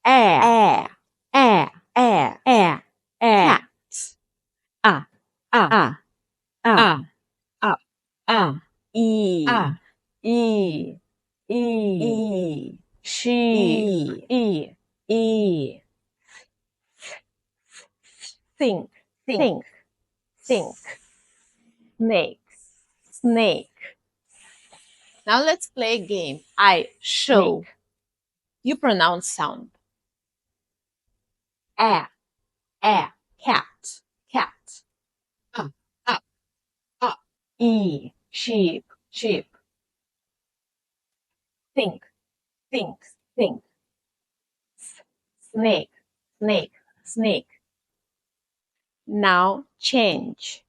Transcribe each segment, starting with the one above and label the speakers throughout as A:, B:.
A: air, air, air, air, air. Cat. E, E, E, she, E, think, think, think, snake, snake. Now let's play a game. I show. You pronounce sound. Air, air, cat, cat. E, sheep, sheep. Think, think, think. Snake, snake, snake. Now change.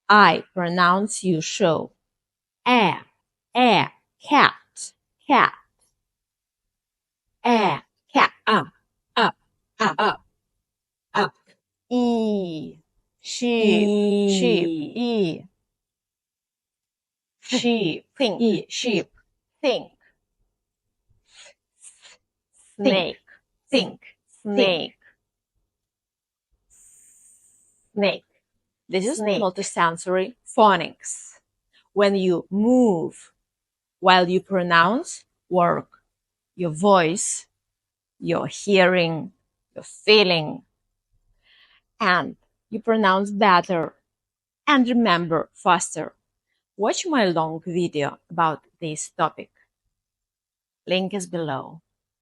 A: I pronounce you show. Air, air, cat, cat. Air, cat, up. E, sheep, sheep, E. Sheep, think, E, sheep, think. Snake, think, snake. Snake. This is multisensory phonics. When you move while you pronounce, work your voice, your hearing, your feeling, and you pronounce better and remember faster. Watch my long video about this topic. Link is below.